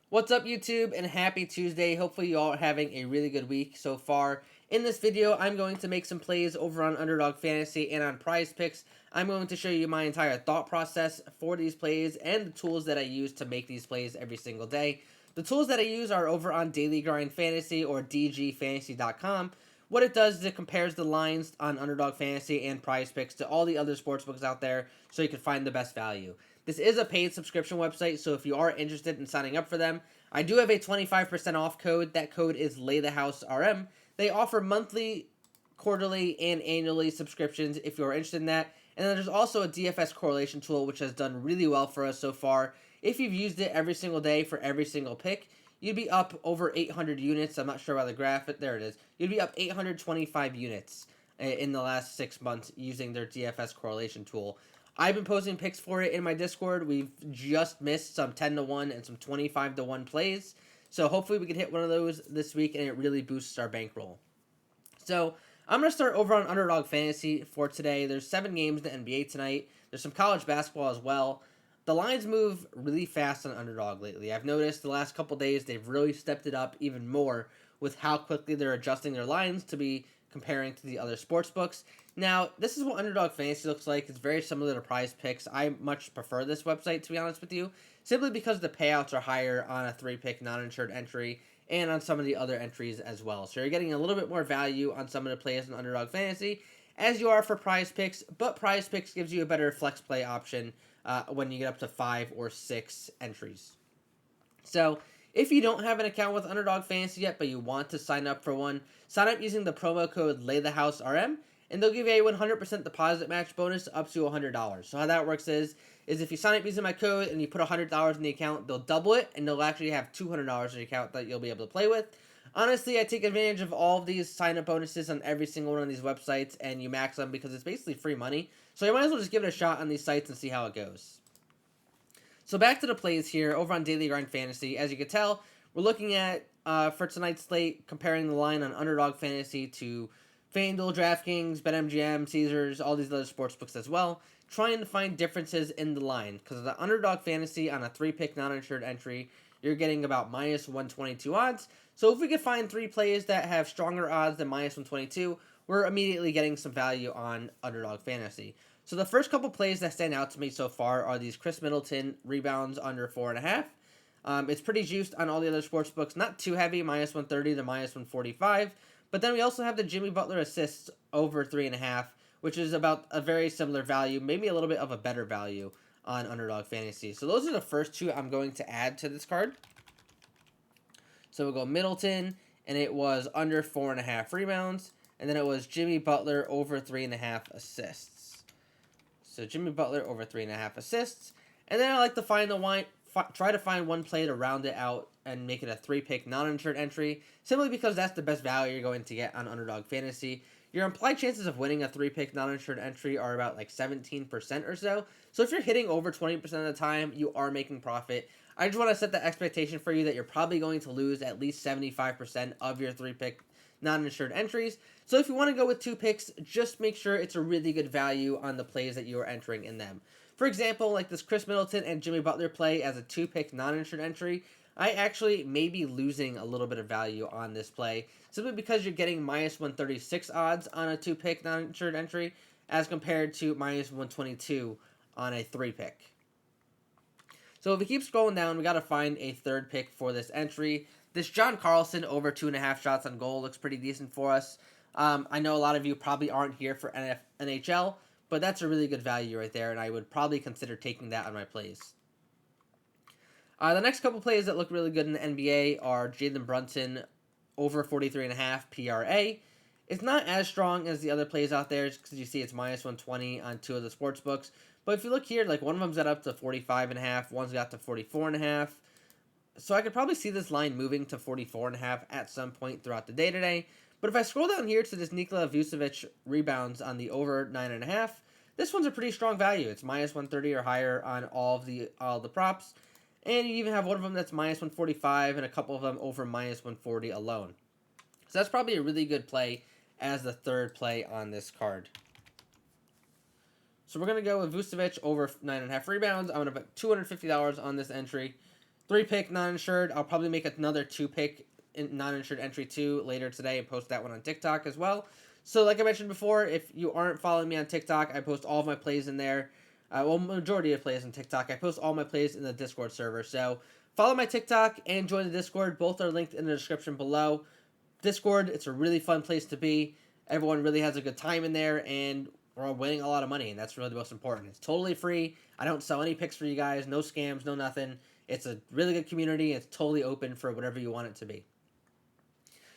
What's up, YouTube, and happy Tuesday. Hopefully you all are having a really good week so far. In this video, I'm going to make some plays over on Underdog Fantasy and on Prizepicks. I'm going to show you my entire thought process for these plays and the tools that I use to make these plays every single day. The tools that I use are over on Daily Grind Fantasy or dgfantasy.com. What it does is it compares the lines on Underdog Fantasy and Prizepicks to all the other sportsbooks out there so you can find the best value. This is a paid subscription website, so if you are interested in signing up for them, I do have a 25% off code. That code is LayTheHouseRM. They offer monthly, quarterly, and annually subscriptions if you're interested in that. And then there's also a DFS correlation tool, which has done really well for us so far. If you've used it every single day for every single pick, you'd be up over 800 units. I'm not sure about the graph. There it is. You'd be up 825 units in the last 6 months using their DFS correlation tool. I've been posting picks for it in my Discord. We've just missed some 10-1 and some 25-1 plays. So hopefully we can hit one of those this week and it really boosts our bankroll. So I'm going to start over on Underdog Fantasy for today. There's 7 games in the NBA tonight. There's some college basketball as well. The lines move really fast on Underdog lately. I've noticed the last couple days they've really stepped it up even more with how quickly they're adjusting their lines to be comparing to the other sports books. Now, this is what Underdog Fantasy looks like. It's very similar to Prizepicks. I much prefer this website, to be honest with you, simply because the payouts are higher on a 3-pick non-insured entry and on some of the other entries as well. So you're getting a little bit more value on some of the plays in Underdog Fantasy as you are for Prizepicks, but Prizepicks gives you a better flex play option when you get up to 5 or 6 entries. So if you don't have an account with Underdog Fantasy yet, but you want to sign up for one, sign up using the promo code LayTheHouseRM, and they'll give you a 100% deposit match bonus up to $100. So how that works is if you sign up using my code and you put $100 in the account, they'll double it, and they'll actually have $200 in the account that you'll be able to play with. Honestly, I take advantage of all of these sign-up bonuses on every single one of these websites, and you max them because it's basically free money. So you might as well just give it a shot on these sites and see how it goes. So back to the plays here over on Daily Grind Fantasy. As you can tell, we're looking at, for tonight's slate, comparing the line on Underdog Fantasy to FanDuel, DraftKings, BetMGM, Caesars, all these other sportsbooks as well, trying to find differences in the line. Because the Underdog Fantasy on a 3-pick non-insured entry, you're getting about minus 122 odds. So if we could find 3 plays that have stronger odds than minus 122, we're immediately getting some value on Underdog Fantasy. So the first couple plays that stand out to me so far are these Chris Middleton rebounds under 4.5. It's pretty juiced on all the other sports books, not too heavy, minus 130 to minus 145. But then we also have the Jimmy Butler assists over 3.5, which is about a very similar value, maybe a little bit of a better value on Underdog Fantasy. So those are the first 2 I'm going to add to this card. So we'll go Middleton, and it was under 4.5 rebounds, and then it was Jimmy Butler over 3.5 assists. So Jimmy Butler over 3.5 assists. And then I like to try to find one play to round it out and make it a 3-pick non-insured entry, simply because that's the best value you're going to get on Underdog Fantasy. Your implied chances of winning a 3-pick non-insured entry are about like 17% or so. So if you're hitting over 20% of the time, you are making profit. I just want to set the expectation for you that you're probably going to lose at least 75% of your 3-pick non-insured entries. So if you want to go with 2 picks, just make sure it's a really good value on the plays that you are entering in them. For example, like this Chris Middleton and Jimmy Butler play as a 2-pick non-insured entry, I actually may be losing a little bit of value on this play, simply because you're getting minus 136 odds on a 2-pick non-insured entry as compared to minus 122 on a 3-pick. So if we keep scrolling down, we got to find a 3rd pick for this entry. This John Carlson over 2.5 shots on goal looks pretty decent for us. I know a lot of you probably aren't here for NHL, but that's a really good value right there, and I would probably consider taking that on my plays. The next couple plays that look really good in the NBA are Jalen Brunson over 43.5 PRA. It's not as strong as the other plays out there because you see it's minus 120 on 2 of the sports books. But if you look here, like one of them's got up to 45.5, one's got to 44.5. So I could probably see this line moving to 44.5 at some point throughout the day today. But if I scroll down here to this Nikola Vucevic rebounds on the over 9.5, this one's a pretty strong value. It's minus 130 or higher on all the props. And you even have one of them that's minus 145 and a couple of them over minus 140 alone. So that's probably a really good play as the 3rd play on this card. So we're going to go with Vucevic over 9.5 rebounds. I'm going to put $250 on this entry. 3-pick non-insured. I'll probably make another 2-pick non-insured entry 2 later today and post that one on TikTok as well. So like I mentioned before, if you aren't following me on TikTok, I post all of my plays in there. Well, majority of plays on TikTok. I post all my plays in the Discord server. So follow my TikTok and join the Discord. Both are linked in the description below. Discord, it's a really fun place to be. Everyone really has a good time in there, and we're all winning a lot of money, and that's really the most important. It's totally free. I don't sell any picks for you guys. No scams, no nothing. It's a really good community. It's totally open for whatever you want it to be.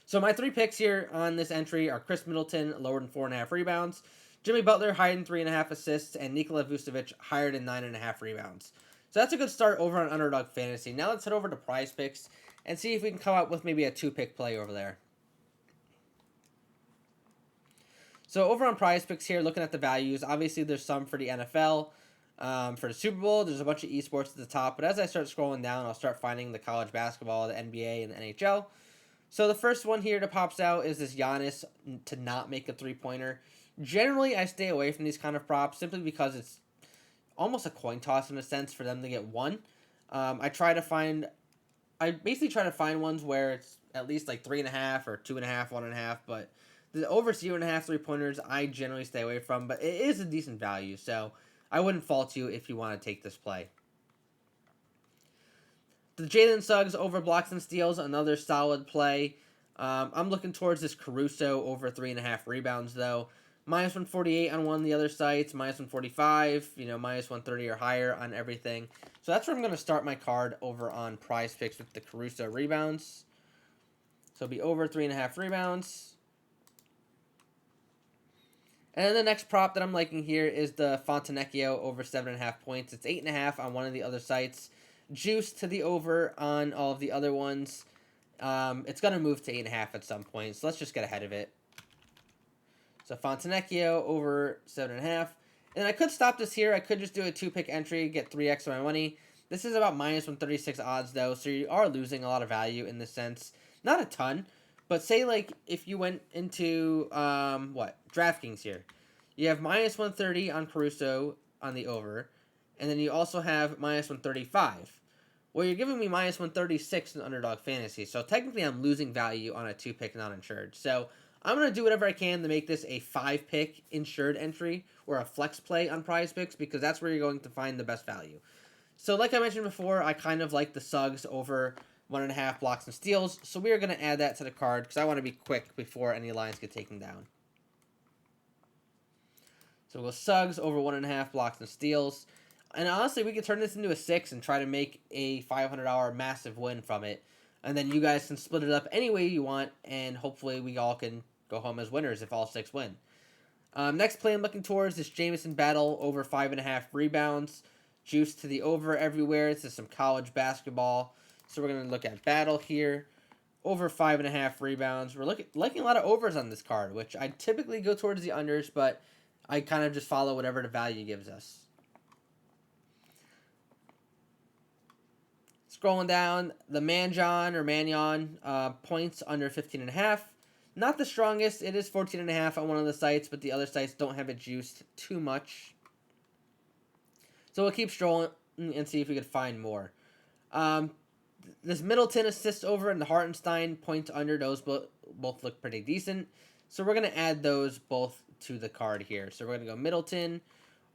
So my 3 picks here on this entry are Chris Middleton, lower than 4.5 rebounds, Jimmy Butler, higher than 3.5 assists, and Nikola Vucevic, higher than 9.5 rebounds. So that's a good start over on Underdog Fantasy. Now let's head over to Prizepicks and see if we can come up with maybe a 2-pick play over there. So over on Prizepicks here, looking at the values, obviously there's some for the NFL. For the Super Bowl, there's a bunch of esports at the top, but as I start scrolling down, I'll start finding the college basketball, the NBA, and the NHL. So the first one here that pops out is this Giannis to not make a 3-pointer. Generally, I stay away from these kind of props simply because it's almost a coin toss in a sense for them to get one. I basically try to find ones where it's at least like 3.5 or 2.5, 1.5, but the over 0.5 3-pointers I generally stay away from, but it is a decent value, so I wouldn't fault you if you want to take this play. The Jalen Suggs over blocks and steals, another solid play. I'm looking towards this Caruso over 3.5 rebounds, though. Minus 148 on one of the other sites, minus 145, minus 130 or higher on everything. So that's where I'm going to start my card over on Prizepicks with the Caruso rebounds. So it'll be over 3.5 rebounds. And then the next prop that I'm liking here is the Fontenecchio over 7.5 points. It's 8.5 on one of the other sites. Juice to the over on all of the other ones. It's going to move to 8.5 at some point, so let's just get ahead of it. So Fontenecchio over 7.5. And I could stop this here. I could just do a 2-pick entry, get 3x of my money. This is about minus 136 odds, though, so you are losing a lot of value in this sense. Not a ton, but say, like, if you went into, DraftKings here. You have minus 130 on Caruso on the over, and then you also have minus 135. Well, you're giving me minus 136 in Underdog Fantasy, so technically I'm losing value on a 2-pick non-insured. So I'm going to do whatever I can to make this a 5-pick insured entry or a flex play on Prizepicks because that's where you're going to find the best value. So like I mentioned before, I kind of like the Suggs over 1.5 blocks and steals, so we are going to add that to the card because I want to be quick before any lines get taken down. So we'll go Suggs over 1.5 blocks and steals. And honestly, we could turn this into a 6 and try to make a $500 massive win from it. And then you guys can split it up any way you want, and hopefully we all can go home as winners if all 6 win. Next play I'm looking towards is Jamison Battle over 5.5 rebounds. Juice to the over everywhere. This is some college basketball. So we're going to look at Battle here. Over 5.5 rebounds. We're liking a lot of overs on this card, which I typically go towards the unders, but I kind of just follow whatever the value gives us. Scrolling down, the Mannion points under 15.5. Not the strongest. It is 14.5 on one of the sites, but the other sites don't have it juiced too much. So we'll keep strolling and see if we could find more. This Middleton assist over and the Hartenstein points under. Those both look pretty decent. So we're going to add those both to the card here. So we're going to go Middleton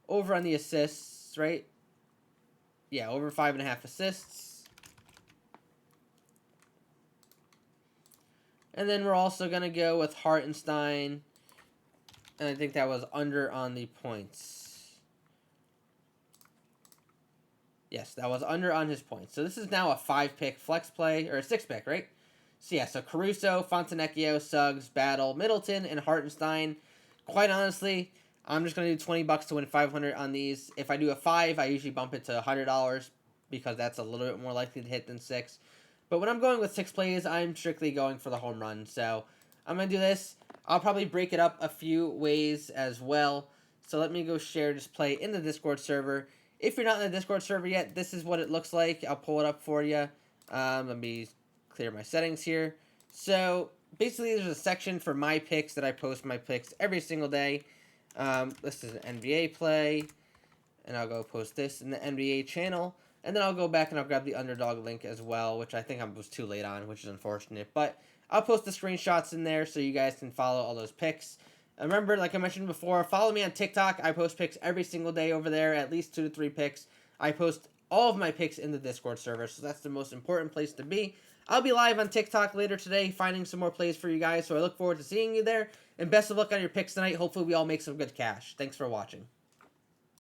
over on the assists, right? Yeah, over 5.5 assists. And then we're also going to go with Hartenstein. And I think that was under on the points. Yes, that was under on his points. So this is now a 5-pick flex play, or a 6-pick, right? So yeah, so Caruso, Fontenecchio, Suggs, Battle, Middleton, and Hartenstein. Quite honestly, I'm just going to do $20 to win 500 on these. If I do a 5, I usually bump it to $100 because that's a little bit more likely to hit than 6. But when I'm going with 6 plays, I'm strictly going for the home run. So I'm going to do this. I'll probably break it up a few ways as well. So let me go share this play in the Discord server. If you're not in the Discord server yet, this is what it looks like. I'll pull it up for you. Let me clear my settings here. So basically there's a section for my picks that I post my picks every single day. This is an NBA play. And I'll go post this in the NBA channel. And then I'll go back and I'll grab the underdog link as well, which I think I was too late on, which is unfortunate. But I'll post the screenshots in there so you guys can follow all those picks. Remember, like I mentioned before, follow me on TikTok. I post picks every single day over there, at least 2 to 3 picks. I post all of my picks in the Discord server, so that's the most important place to be. I'll be live on TikTok later today, finding some more plays for you guys, so I look forward to seeing you there. And best of luck on your picks tonight. Hopefully we all make some good cash. Thanks for watching.